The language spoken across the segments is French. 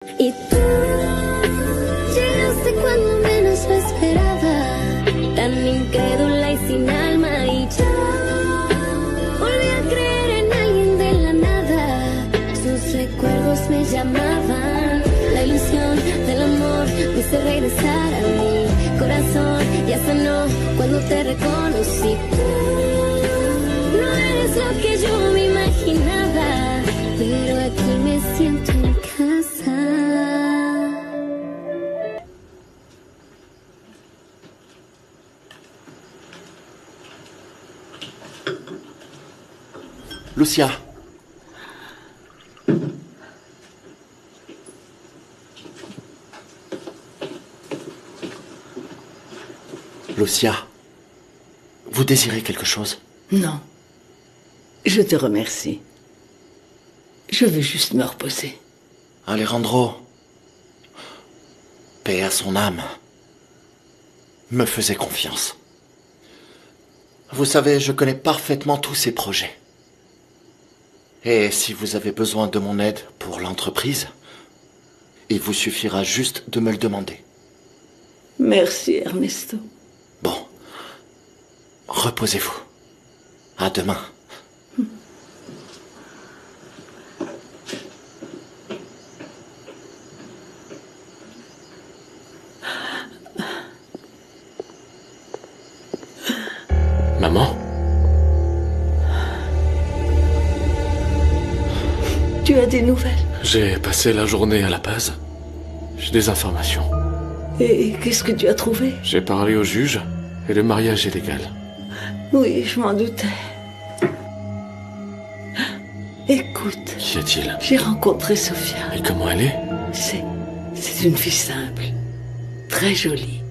Y tú llegaste cuando menos lo esperaba, tan incrédula y sin alma, y yo volví a creer en alguien de la nada. Sus recuerdos me llamaban, la ilusión del amor me hizo regresar a mi corazón. Ya sanó cuando te reconocí. Tú no eres lo que yo me imaginaba, pero aquí me siento en casa. Lucia. Lucia, vous désirez quelque chose? Non. Je te remercie. Je veux juste me reposer. Alejandro, paix à son âme, me faisait confiance. Vous savez, je connais parfaitement tous ses projets. Et si vous avez besoin de mon aide pour l'entreprise, il vous suffira juste de me le demander. Merci, Ernesto. Bon, reposez-vous. À demain. Maman? Tu as des nouvelles? J'ai passé la journée à La Paz. J'ai des informations. Et qu'est-ce que tu as trouvé? J'ai parlé au juge et le mariage est légal. Oui, je m'en doutais. Écoute, Qu'y a-t-il? j'ai rencontré Sofia. Et comment elle est? C'est une fille simple, très jolie.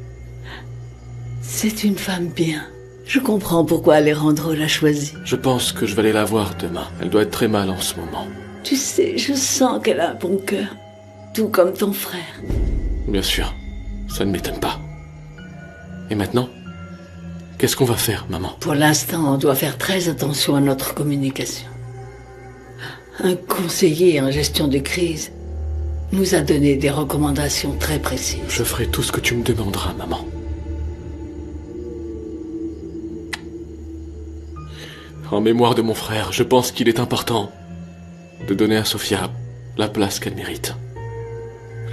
C'est une femme bien. Je comprends pourquoi Alejandro l'a choisie. Je pense que je vais aller la voir demain. Elle doit être très mal en ce moment. Tu sais, je sens qu'elle a un bon cœur. Tout comme ton frère. Bien sûr, ça ne m'étonne pas. Et maintenant? Qu'est-ce qu'on va faire, maman? Pour l'instant, on doit faire très attention à notre communication. Un conseiller en gestion de crise nous a donné des recommandations très précises. Je ferai tout ce que tu me demanderas, maman. En mémoire de mon frère, je pense qu'il est important de donner à Sofia la place qu'elle mérite.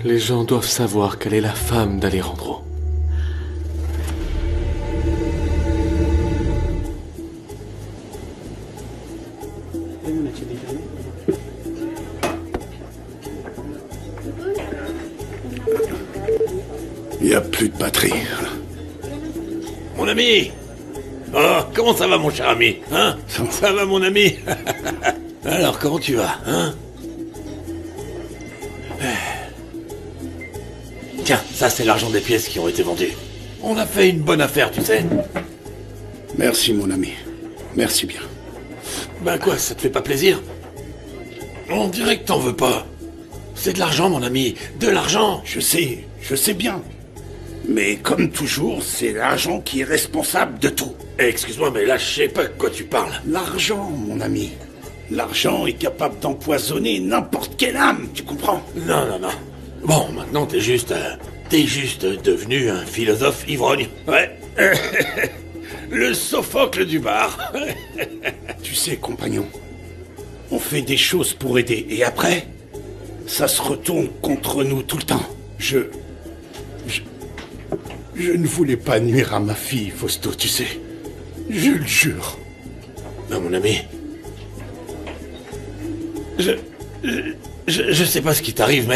Les gens doivent savoir qu'elle est la femme d'Alejandro. Il n'y a plus de batterie. Mon ami! Oh, comment ça va, mon cher ami? Hein? Ça va, mon ami? Alors, comment tu vas, hein? Tiens, ça c'est l'argent des pièces qui ont été vendues. On a fait une bonne affaire, tu sais. Merci, mon ami. Merci bien. Ben quoi, ça te fait pas plaisir? On dirait que t'en veux pas. C'est de l'argent, mon ami. De l'argent. Je sais bien. Mais comme toujours, c'est l'argent qui est responsable de tout. Excuse-moi, mais là, je sais pas de quoi tu parles. L'argent, mon ami. L'argent est capable d'empoisonner n'importe quelle âme, tu comprends? Non. Bon, maintenant, t'es juste devenu un philosophe ivrogne. Ouais. Le Sophocle du bar. Tu sais, compagnon, on fait des choses pour aider, et après, ça se retourne contre nous tout le temps. Je ne voulais pas nuire à ma fille, Fausto, tu sais. Je le jure. Ben, mon ami, je sais pas ce qui t'arrive,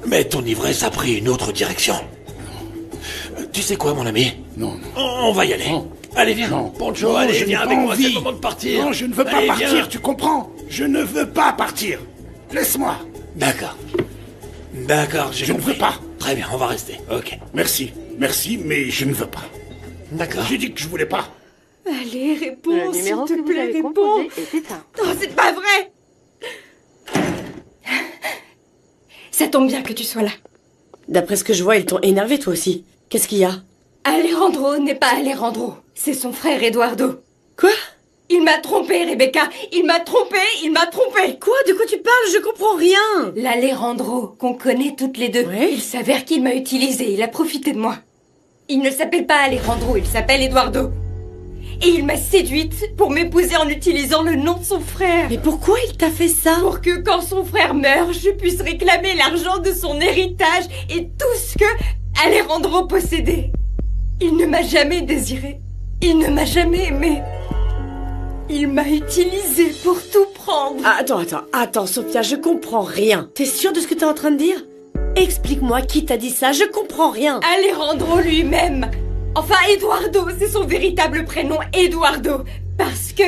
mais ton ivresse a pris une autre direction. Tu sais quoi, mon ami? Non. On va y aller. Non. Allez, viens. Non. Poncho, Non, allez, je viens n'ai avec pas moi, c'est le envie. moment de partir. Non, je ne veux pas Allez, partir, viens. tu comprends? Je ne veux pas partir. Laisse-moi. D'accord, j'ai Je ne compris. veux pas. Très bien, on va rester. Ok. Merci, mais je ne veux pas. D'accord. J'ai dit que je voulais pas. Allez, réponds, Le s'il numéro que te vous plaît, avez réponds. composé est éteint. Non, c'est pas vrai. Ça tombe bien que tu sois là. D'après ce que je vois, ils t'ont énervé toi aussi. Qu'est-ce qu'il y a? Alejandro n'est pas Alejandro. C'est son frère Eduardo. Quoi? Il m'a trompé, Rebecca. Il m'a trompé. Quoi? De quoi tu parles? Je comprends rien. L'Alejandro, qu'on connaît toutes les deux. Ouais. Il s'avère qu'il m'a utilisé. Il a profité de moi. Il ne s'appelle pas Alejandro, il s'appelle Eduardo. Et il m'a séduite pour m'épouser en utilisant le nom de son frère. Mais pourquoi il t'a fait ça? Pour que quand son frère meurt, je puisse réclamer l'argent de son héritage et tout ce que Alejandro possédait. Il ne m'a jamais désiré. Il ne m'a jamais aimé. Il m'a utilisé pour tout prendre. Ah, attends, Sophia, je comprends rien. T'es sûre de ce que t'es en train de dire? Explique-moi qui t'a dit ça, je comprends rien. Alejandro lui-même. Enfin, Eduardo, c'est son véritable prénom, Eduardo. Parce que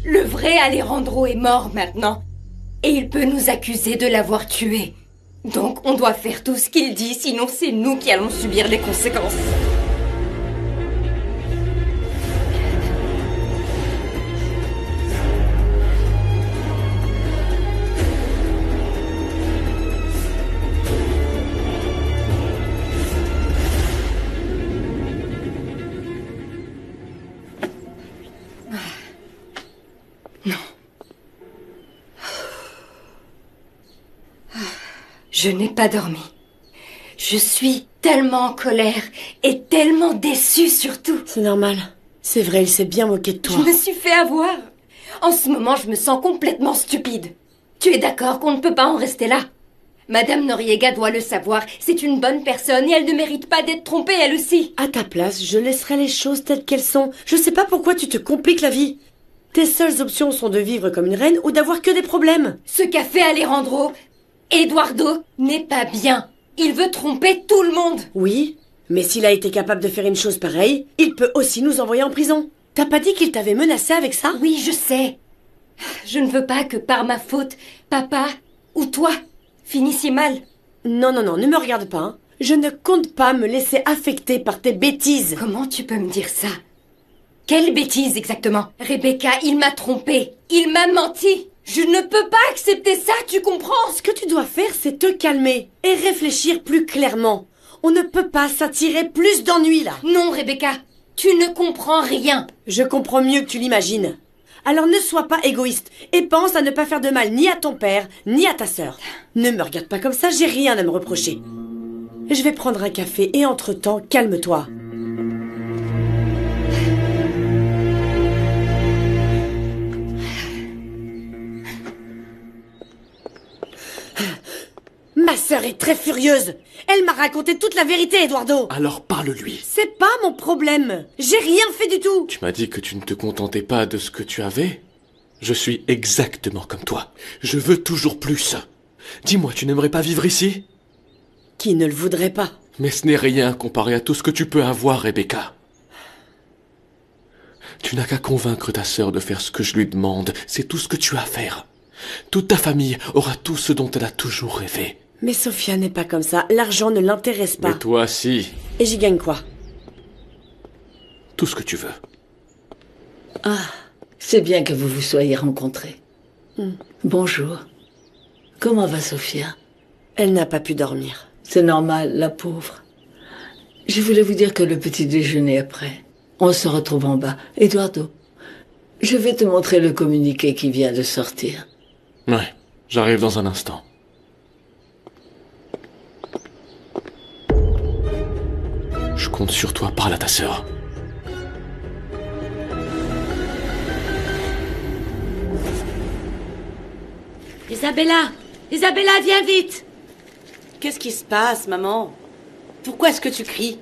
le vrai Alejandro est mort maintenant. Et il peut nous accuser de l'avoir tué. Donc on doit faire tout ce qu'il dit, sinon c'est nous qui allons subir les conséquences. Je n'ai pas dormi. Je suis tellement en colère et tellement déçue surtout. C'est normal. C'est vrai, il s'est bien moqué de toi. Je me suis fait avoir. En ce moment, je me sens complètement stupide. Tu es d'accord qu'on ne peut pas en rester là? Madame Noriega doit le savoir. C'est une bonne personne et elle ne mérite pas d'être trompée, elle aussi. À ta place, je laisserai les choses telles qu'elles sont. Je sais pas pourquoi tu te compliques la vie. Tes seules options sont de vivre comme une reine ou d'avoir que des problèmes. Ce qu'a fait Alejandro, Eduardo, n'est pas bien. Il veut tromper tout le monde. Oui, mais s'il a été capable de faire une chose pareille, il peut aussi nous envoyer en prison. T'as pas dit qu'il t'avait menacé avec ça? Oui, je sais. Je ne veux pas que par ma faute, papa ou toi finissiez mal. Non, ne me regarde pas. Hein. Je ne compte pas me laisser affecter par tes bêtises. Comment tu peux me dire ça? Quelle bêtise exactement? Rebecca, il m'a trompée. Il m'a menti. Je ne peux pas accepter ça, tu comprends? Ce que tu dois faire, c'est te calmer et réfléchir plus clairement. On ne peut pas s'attirer plus d'ennuis là. Non, Rebecca, tu ne comprends rien. Je comprends mieux que tu l'imagines. Alors ne sois pas égoïste et pense à ne pas faire de mal ni à ton père, ni à ta sœur. Ne me regarde pas comme ça, j'ai rien à me reprocher. Je vais prendre un café et entre-temps, calme-toi. Ma sœur est très furieuse. Elle m'a raconté toute la vérité, Eduardo. Alors parle-lui. C'est pas mon problème. J'ai rien fait du tout. Tu m'as dit que tu ne te contentais pas de ce que tu avais. Je suis exactement comme toi. Je veux toujours plus. Dis-moi, tu n'aimerais pas vivre ici? Qui ne le voudrait pas? Mais ce n'est rien comparé à tout ce que tu peux avoir, Rebecca. Tu n'as qu'à convaincre ta sœur de faire ce que je lui demande. C'est tout ce que tu as à faire. Toute ta famille aura tout ce dont elle a toujours rêvé. Mais Sophia n'est pas comme ça. L'argent ne l'intéresse pas. Mais toi, si. Et j'y gagne quoi? Tout ce que tu veux. Ah, c'est bien que vous vous soyez rencontrés. Bonjour. Comment va Sophia? Elle n'a pas pu dormir. C'est normal, la pauvre. Je voulais vous dire que le petit déjeuner est prêt. On se retrouve en bas. Eduardo, je vais te montrer le communiqué qui vient de sortir. Ouais, j'arrive dans un instant. Je compte sur toi, parle à ta sœur. Isabella, viens vite. Qu'est-ce qui se passe, maman? Pourquoi est-ce que tu cries?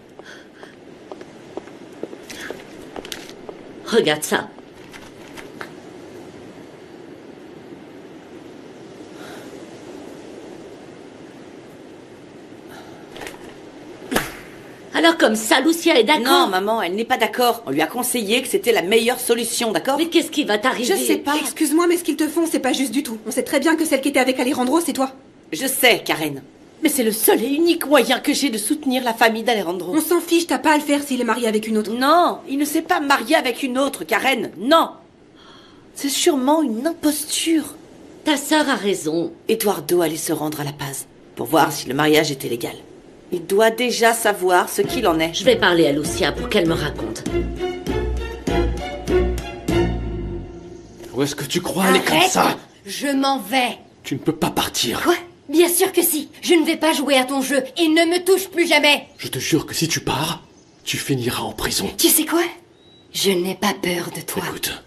Regarde ça. Alors comme ça, Lucia est d'accord? Non, maman, elle n'est pas d'accord. On lui a conseillé que c'était la meilleure solution, d'accord? Mais qu'est-ce qui va t'arriver? Je sais pas. Excuse-moi, mais ce qu'ils te font, c'est pas juste du tout. On sait très bien que celle qui était avec Alejandro, c'est toi. Je sais, Karen. Mais c'est le seul et unique moyen que j'ai de soutenir la famille d'Alejandro. On s'en fiche, t'as pas à le faire s'il est marié avec une autre. Non, il ne s'est pas marié avec une autre, Karen. Non. C'est sûrement une imposture. Ta sœur a raison. Eduardo allait se rendre à La Paz pour voir si le mariage était légal. Il doit déjà savoir ce qu'il en est. Je vais parler à Lucia pour qu'elle me raconte. Où est-ce que tu crois aller comme Arrête. ça? Je m'en vais. Tu ne peux pas partir. Quoi? Bien sûr que si. Je ne vais pas jouer à ton jeu et ne me touche plus jamais. Je te jure que si tu pars, tu finiras en prison. Tu sais quoi? Je n'ai pas peur de toi. Écoute,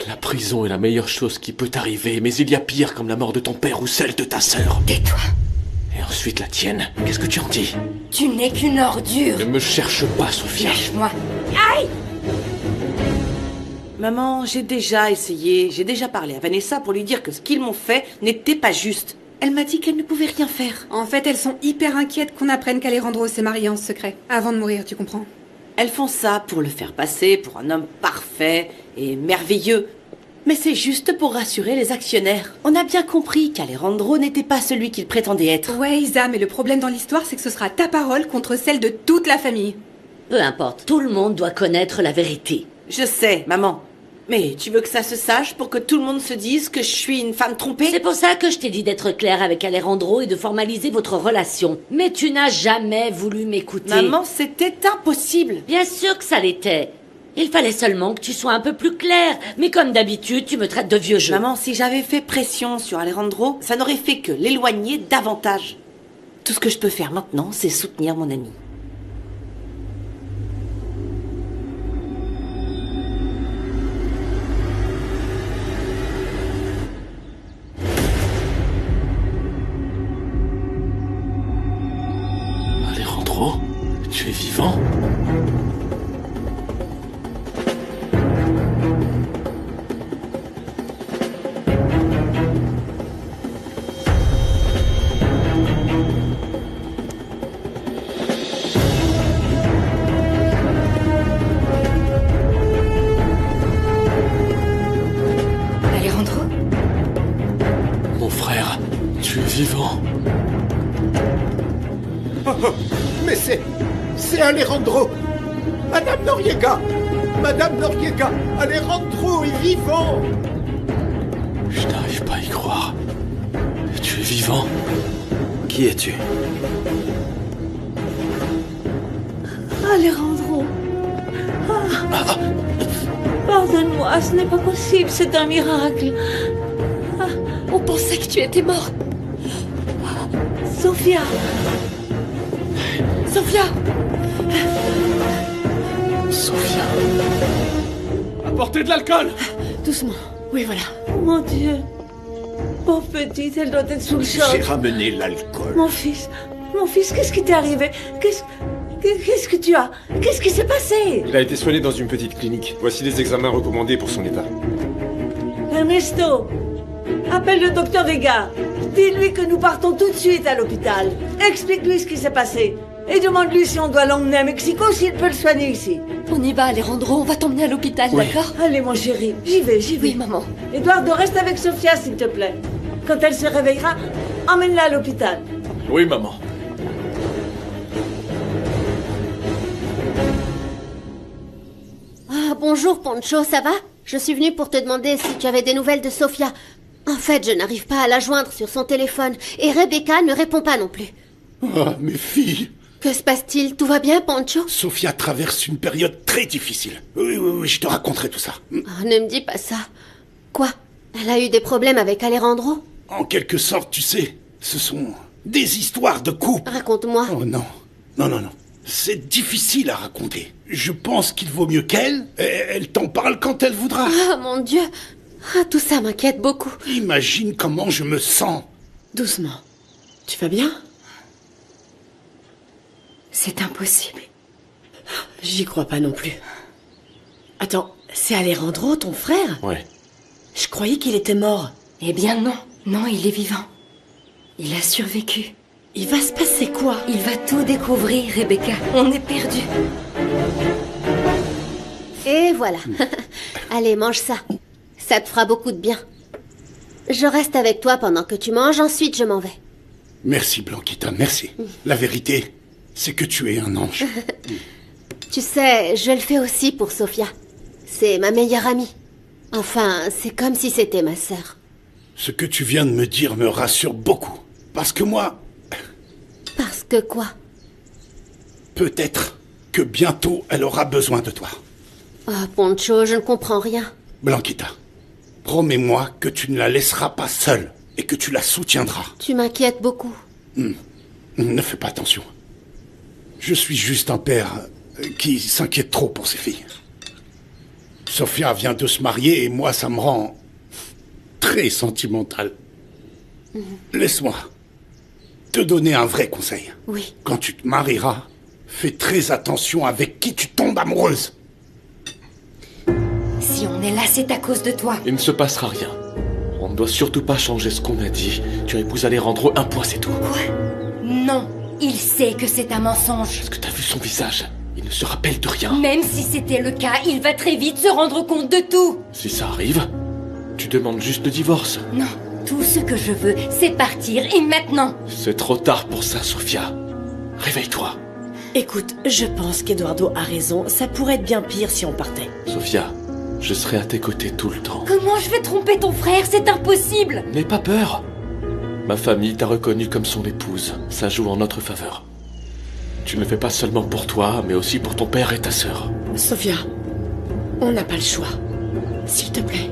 la prison est la meilleure chose qui peut t'arriver, mais il y a pire comme la mort de ton père ou celle de ta sœur. Tais-toi. Et ensuite la tienne. Qu'est-ce que tu en dis? Tu n'es qu'une ordure. Ne me cherche pas, Sophia. Lâche-moi. Aïe! Maman, j'ai déjà essayé, j'ai déjà parlé à Vanessa pour lui dire que ce qu'ils m'ont fait n'était pas juste. Elle m'a dit qu'elle ne pouvait rien faire. En fait, elles sont hyper inquiètes qu'on apprenne qu'Alejandro s'est marié en secret. Avant de mourir, tu comprends? Elles font ça pour le faire passer pour un homme parfait et merveilleux. Mais c'est juste pour rassurer les actionnaires. On a bien compris qu'Alejandro n'était pas celui qu'il prétendait être. Ouais, Isa, mais le problème dans l'histoire, c'est que ce sera ta parole contre celle de toute la famille. Peu importe, tout le monde doit connaître la vérité. Je sais, maman. Mais tu veux que ça se sache pour que tout le monde se dise que je suis une femme trompée? C'est pour ça que je t'ai dit d'être claire avec Alejandro et de formaliser votre relation. Mais tu n'as jamais voulu m'écouter. Maman, c'était impossible. Bien sûr que ça l'était. Il fallait seulement que tu sois un peu plus claire. Mais comme d'habitude, tu me traites de vieux jeu. Maman, si j'avais fait pression sur Alejandro, ça n'aurait fait que l'éloigner davantage. Tout ce que je peux faire maintenant, c'est soutenir mon ami. Alejandro, tu es vivant? Alejandro? Mon frère, tu es vivant. Mais c'est Alejandro. Madame Noriega. Madame Noriega. Alejandro est vivant. Je n'arrive pas à y croire. Tu es vivant? Qui es-tu? Alejandro. Pardonne-moi, ce n'est pas possible, c'est un miracle. On pensait que tu étais morte. Sophia. Sophia! Sophia. Apportez de l'alcool! Doucement. Oui, voilà. Mon Dieu. Pauvre petite, elle doit être sous le choc. J'ai ramené l'alcool. Mon fils, qu'est-ce qui t'est arrivé? Qu'est-ce que tu as? Qu'est-ce qui s'est passé? Il a été soigné dans une petite clinique. Voici les examens recommandés pour son état. Ernesto, appelle le docteur Vega. Dis-lui que nous partons tout de suite à l'hôpital. Explique-lui ce qui s'est passé. Et demande-lui si on doit l'emmener à Mexico, s'il peut le soigner ici. On y va, Alejandro. On va t'emmener à l'hôpital, d'accord? Allez, mon chéri, j'y vais. Oui, maman. Eduardo, reste avec Sophia, s'il te plaît. Quand elle se réveillera, emmène-la à l'hôpital. Oui, maman. Ah, bonjour Poncho, ça va? Je suis venue pour te demander si tu avais des nouvelles de Sophia. En fait, je n'arrive pas à la joindre sur son téléphone et Rebecca ne répond pas non plus. Ah, mes filles. Que se passe-t-il? Tout va bien, Poncho? Sophia traverse une période très difficile. Oui, je te raconterai tout ça. Oh, ne me dis pas ça. Quoi? Elle a eu des problèmes avec Alejandro? En quelque sorte, tu sais, ce sont des histoires de couple. Raconte-moi. Oh non. C'est difficile à raconter. Je pense qu'il vaut mieux qu'elle. Elle t'en parle quand elle voudra. Ah, mon Dieu. Ah, tout ça m'inquiète beaucoup. Imagine comment je me sens. Doucement. Tu vas bien? C'est impossible. J'y crois pas non plus. Attends, c'est Alejandro, ton frère? Ouais. Je croyais qu'il était mort. Eh bien non. Non, il est vivant. Il a survécu. Il va se passer quoi? Il va tout découvrir, Rebecca. On est perdus. Et voilà. Allez, mange ça. Ça te fera beaucoup de bien. Je reste avec toi pendant que tu manges, ensuite je m'en vais. Merci, Blanquita, merci. La vérité, c'est que tu es un ange. Tu sais, je le fais aussi pour Sophia. C'est ma meilleure amie. Enfin, c'est comme si c'était ma sœur. Ce que tu viens de me dire me rassure beaucoup. Parce que moi... Parce que quoi? Peut-être que bientôt elle aura besoin de toi. Oh, Poncho, je ne comprends rien. Blanquita, promets-moi que tu ne la laisseras pas seule et que tu la soutiendras. Tu m'inquiètes beaucoup. Ne fais pas attention. Je suis juste un père qui s'inquiète trop pour ses filles. Sophia vient de se marier et moi, ça me rend très sentimental. Laisse-moi te donner un vrai conseil. Oui. Quand tu te marieras, fais très attention avec qui tu tombes amoureuse. Si on est là, c'est à cause de toi. Il ne se passera rien. On ne doit surtout pas changer ce qu'on a dit. Tu épouses Alejandro, un point, c'est tout. Quoi? Non, il sait que c'est un mensonge. Est-ce que t'as vu son visage? Il ne se rappelle de rien. Même si c'était le cas, il va très vite se rendre compte de tout. Si ça arrive, tu demandes juste le divorce. Non, tout ce que je veux, c'est partir, et maintenant. C'est trop tard pour ça, Sophia. Réveille-toi. Écoute, je pense qu'Eduardo a raison. Ça pourrait être bien pire si on partait. Sophia, je serai à tes côtés tout le temps. Comment je vais tromper ton frère? C'est impossible. N'aie pas peur. Ma famille t'a reconnu comme son épouse. Ça joue en notre faveur. Tu ne le fais pas seulement pour toi, mais aussi pour ton père et ta sœur. Sophia, on n'a pas le choix. S'il te plaît.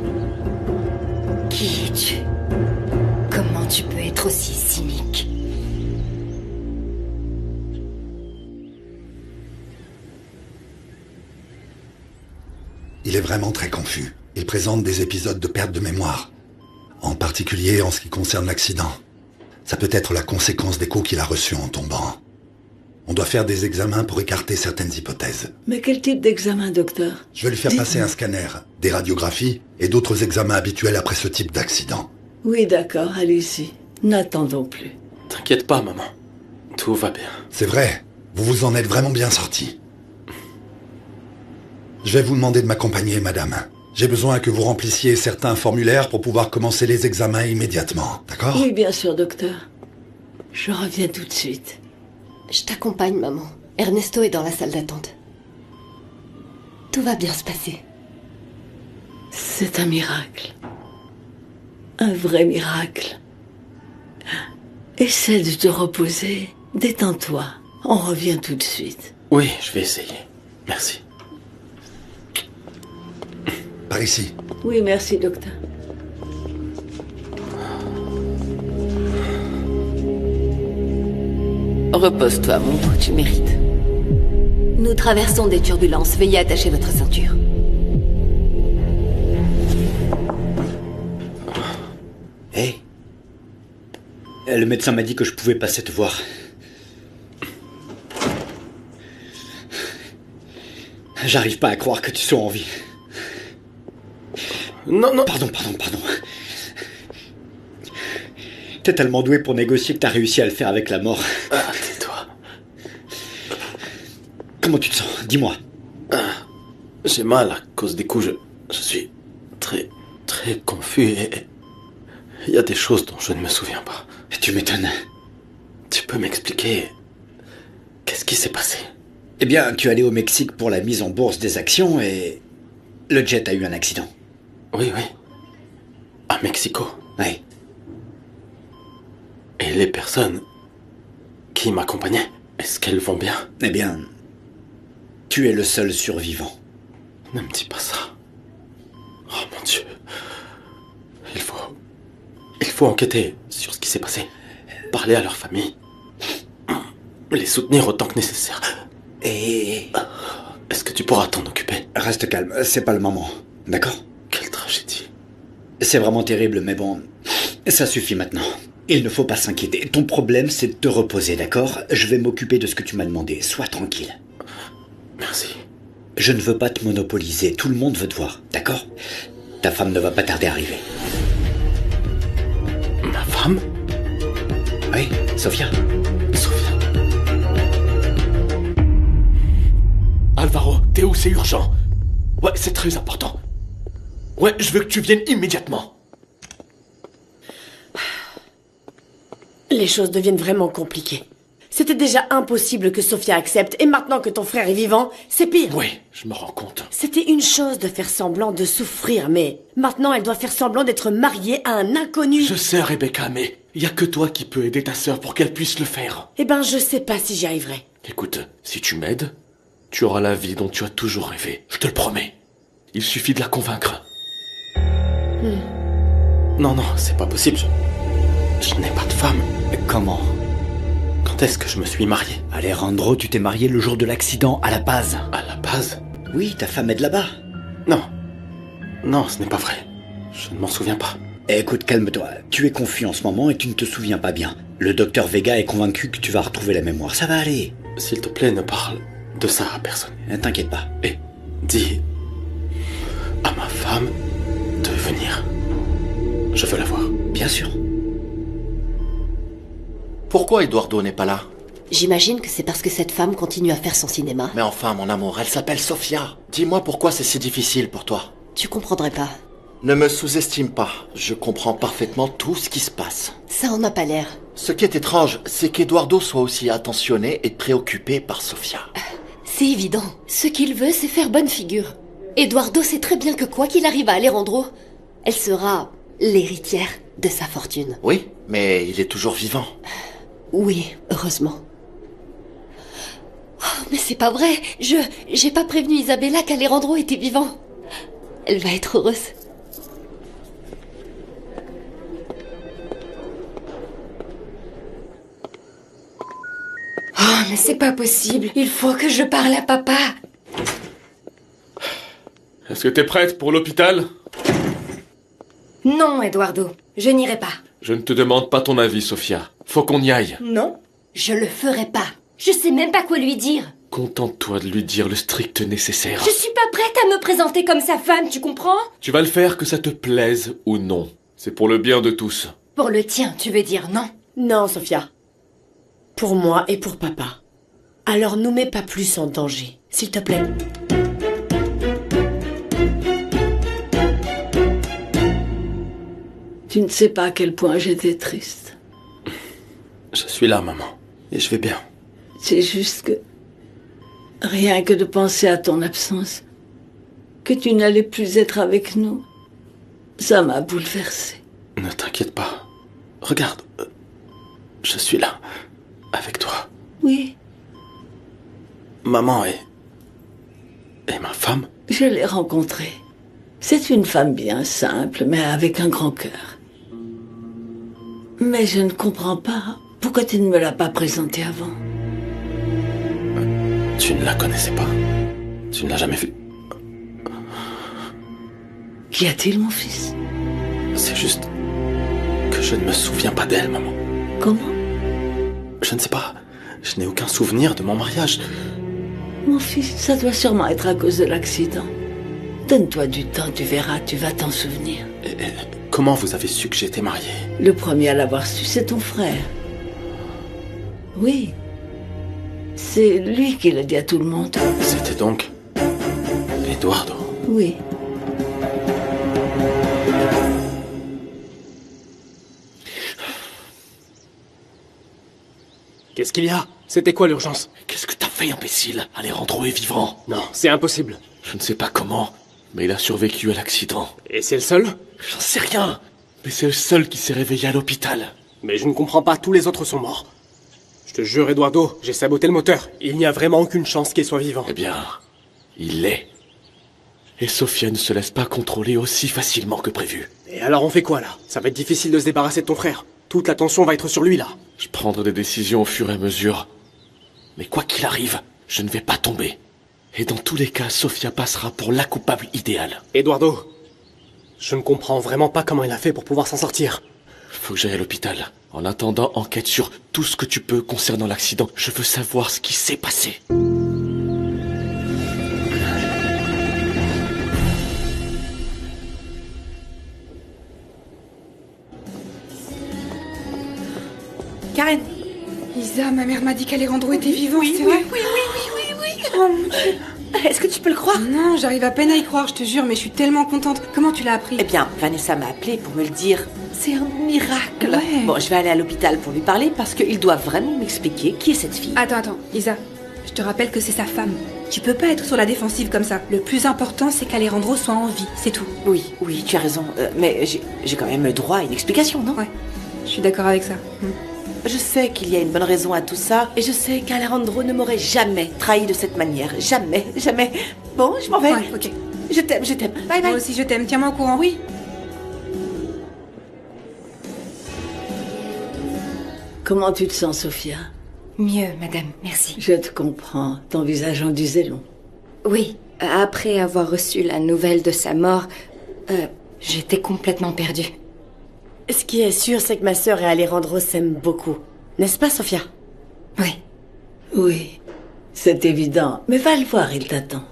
Qui es-tu? Comment tu peux être aussi cynique? Il est vraiment très confus. Il présente des épisodes de perte de mémoire. En particulier en ce qui concerne l'accident. Ça peut être la conséquence des coups qu'il a reçus en tombant. On doit faire des examens pour écarter certaines hypothèses. Mais quel type d'examen, docteur? Je vais lui faire passer un scanner, des radiographies et d'autres examens habituels après ce type d'accident. Oui, d'accord, allez-y. N'attendons plus. T'inquiète pas, maman. Tout va bien. C'est vrai, vous vous en êtes vraiment bien sorti. Je vais vous demander de m'accompagner, madame. J'ai besoin que vous remplissiez certains formulaires pour pouvoir commencer les examens immédiatement, d'accord? Oui, bien sûr, docteur. Je reviens tout de suite. Je t'accompagne, maman. Ernesto est dans la salle d'attente. Tout va bien se passer. C'est un miracle. Un vrai miracle. Essaie de te reposer. Détends-toi. On revient tout de suite. Oui, je vais essayer. Merci. Par ici. Oui, merci, docteur. Repose-toi, mon beau, tu mérites. Nous traversons des turbulences. Veuillez attacher votre ceinture. Hé, le médecin m'a dit que je pouvais passer te voir. J'arrive pas à croire que tu sois en vie. Non, non. Pardon. T'es tellement doué pour négocier que t'as réussi à le faire avec la mort. Ah, tais-toi. Comment tu te sens? Dis-moi. J'ai mal à cause des coups. Je suis très confus et il y a des choses dont je ne me souviens pas. Tu m'étonnes. Tu peux m'expliquer qu'est-ce qui s'est passé? Eh bien, tu es allé au Mexique pour la mise en bourse des actions et le jet a eu un accident. Oui. À Mexico. Oui. Et les personnes qui m'accompagnaient, est-ce qu'elles vont bien? Eh bien, tu es le seul survivant. Ne me dis pas ça. Oh mon Dieu. Il faut enquêter sur ce qui s'est passé. Parler à leur famille. Les soutenir autant que nécessaire. Et... Est-ce que tu pourras t'en occuper? Reste calme, c'est pas le moment. D'accord? Quelle tragédie. C'est vraiment terrible, mais bon, ça suffit maintenant. Il ne faut pas s'inquiéter. Ton problème, c'est de te reposer, d'accord? Je vais m'occuper de ce que tu m'as demandé. Sois tranquille. Merci. Je ne veux pas te monopoliser. Tout le monde veut te voir, d'accord? Ta femme ne va pas tarder à arriver. Ma femme? Oui, Sophia. Alvaro, t'es où? C'est urgent. Ouais, c'est très important. Ouais, je veux que tu viennes immédiatement. Les choses deviennent vraiment compliquées. C'était déjà impossible que Sophia accepte, et maintenant que ton frère est vivant, c'est pire. Oui, je me rends compte. C'était une chose de faire semblant de souffrir, mais maintenant elle doit faire semblant d'être mariée à un inconnu. Je sais, Rebecca, mais il y a que toi qui peux aider ta sœur pour qu'elle puisse le faire. Eh ben, je sais pas si j'y arriverai. Écoute, si tu m'aides, tu auras la vie dont tu as toujours rêvé. Je te le promets. Il suffit de la convaincre. Non, non, c'est pas possible. Je n'ai pas de femme. Mais comment? Quand est-ce que je me suis marié? Alejandro, tu t'es marié le jour de l'accident, à la base. À la base? Oui, ta femme est de là-bas. Non. Non, ce n'est pas vrai. Je ne m'en souviens pas. Écoute, calme-toi. Tu es confus en ce moment et tu ne te souviens pas bien. Le docteur Vega est convaincu que tu vas retrouver la mémoire. Ça va aller. S'il te plaît, ne parle de ça à personne. Ne t'inquiète pas. Et dis à ma femme de venir. Je veux la voir. Bien sûr. Pourquoi Eduardo n'est pas là? J'imagine que c'est parce que cette femme continue à faire son cinéma. Mais enfin, mon amour, elle s'appelle Sofia. Dis-moi pourquoi c'est si difficile pour toi. Tu comprendrais pas. Ne me sous-estime pas. Je comprends parfaitement tout ce qui se passe. Ça en a pas l'air. Ce qui est étrange, c'est qu'Eduardo soit aussi attentionné et préoccupé par Sofia. C'est évident. Ce qu'il veut, c'est faire bonne figure. Eduardo sait très bien que quoi qu'il arrive à Alejandro, elle sera l'héritière de sa fortune. Oui, mais il est toujours vivant. Oui, heureusement. Oh, mais c'est pas vrai. J'ai pas prévenu Isabella qu'Alejandro était vivant. Elle va être heureuse. Oh, mais c'est pas possible. Il faut que je parle à papa. Est-ce que t'es prête pour l'hôpital? Non, Eduardo. Je n'irai pas. Je ne te demande pas ton avis, Sofia. Faut qu'on y aille. Non, je le ferai pas. Je sais même pas quoi lui dire. Contente-toi de lui dire le strict nécessaire. Je suis pas prête à me présenter comme sa femme, tu comprends? Tu vas le faire que ça te plaise ou non. C'est pour le bien de tous. Pour le tien, tu veux dire non? Non, Sofia. Pour moi et pour papa. Alors nous mets pas plus en danger, s'il te plaît. Tu ne sais pas à quel point j'étais triste. Je suis là, maman. Et je vais bien. C'est juste que... Rien que de penser à ton absence, que tu n'allais plus être avec nous, ça m'a bouleversée. Ne t'inquiète pas. Regarde. Je suis là. Avec toi. Oui. Maman et ma femme? Je l'ai rencontrée. C'est une femme bien simple, mais avec un grand cœur. Mais je ne comprends pas pourquoi tu ne me l'as pas présentée avant. Tu ne la connaissais pas? Tu ne l'as jamais vue? Qu'y a-t-il, mon fils? C'est juste que je ne me souviens pas d'elle, maman. Comment? Je ne sais pas. Je n'ai aucun souvenir de mon mariage. Mon fils, ça doit sûrement être à cause de l'accident. Donne-toi du temps, tu verras, tu vas t'en souvenir. Et comment vous avez su que j'étais marié? Le premier à l'avoir su, c'est ton frère. Oui. C'est lui qui l'a dit à tout le monde. C'était donc Eduardo. Oui. Qu'est-ce qu'il y a? C'était quoi l'urgence? Qu'est-ce que t'as fait, imbécile? Alejandro est vivant. Non, c'est impossible. Je ne sais pas comment, mais il a survécu à l'accident. Et c'est le seul? J'en sais rien. Mais c'est le seul qui s'est réveillé à l'hôpital. Mais je ne comprends pas, tous les autres sont morts. Je te jure, Eduardo, j'ai saboté le moteur. Il n'y a vraiment aucune chance qu'il soit vivant. Eh bien, il l'est. Et Sofia ne se laisse pas contrôler aussi facilement que prévu. Et alors on fait quoi, là? Ça va être difficile de se débarrasser de ton frère. Toute l'attention va être sur lui, là. Je prendrai des décisions au fur et à mesure. Mais quoi qu'il arrive, je ne vais pas tomber. Et dans tous les cas, Sofia passera pour la coupable idéale. Eduardo, je ne comprends vraiment pas comment il a fait pour pouvoir s'en sortir. Faut que j'aille à l'hôpital. En attendant, enquête sur tout ce que tu peux concernant l'accident. Je veux savoir ce qui s'est passé. Karen. Isa, ma mère m'a dit qu'Alejandro était vivant, c'est vrai? Oui. Oh mon Dieu. Est-ce que tu peux le croire? Non, j'arrive à peine à y croire, je te jure, mais je suis tellement contente. Comment tu l'as appris? Eh bien, Vanessa m'a appelé pour me le dire. C'est un miracle. Ouais. Bon, je vais aller à l'hôpital pour lui parler parce qu'il doit vraiment m'expliquer qui est cette fille. Attends, Isa. Je te rappelle que c'est sa femme. Tu peux pas être sur la défensive comme ça. Le plus important, c'est qu'Alejandro soit en vie, c'est tout. Oui, tu as raison. Mais j'ai quand même le droit à une explication, non? Ouais, je suis d'accord avec ça. Je sais qu'il y a une bonne raison à tout ça, et je sais qu'Alejandro ne m'aurait jamais trahi de cette manière. Jamais. Bon, je m'en vais. Ouais, ok. Je t'aime. Bye bye. Moi aussi, je t'aime. Tiens-moi au courant. Oui. Comment tu te sens, Sophia? Mieux, madame, merci. Je te comprends. Ton visage en disait long. Oui, après avoir reçu la nouvelle de sa mort, j'étais complètement perdue. Ce qui est sûr, c'est que ma sœur et Alejandro s'aiment beaucoup. N'est-ce pas, Sophia? Oui. Oui, c'est évident. Mais va le voir, il t'attend.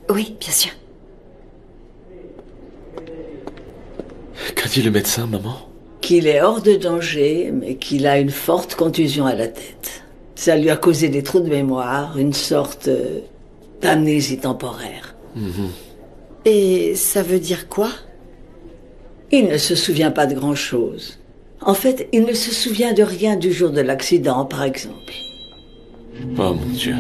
Oui, bien sûr. Qu'a dit le médecin, maman? Qu'il est hors de danger, mais qu'il a une forte contusion à la tête. Ça lui a causé des trous de mémoire, une sorte d'amnésie temporaire. Et ça veut dire quoi? Il ne se souvient pas de grand-chose. En fait, il ne se souvient de rien du jour de l'accident, par exemple. Oh mon Dieu.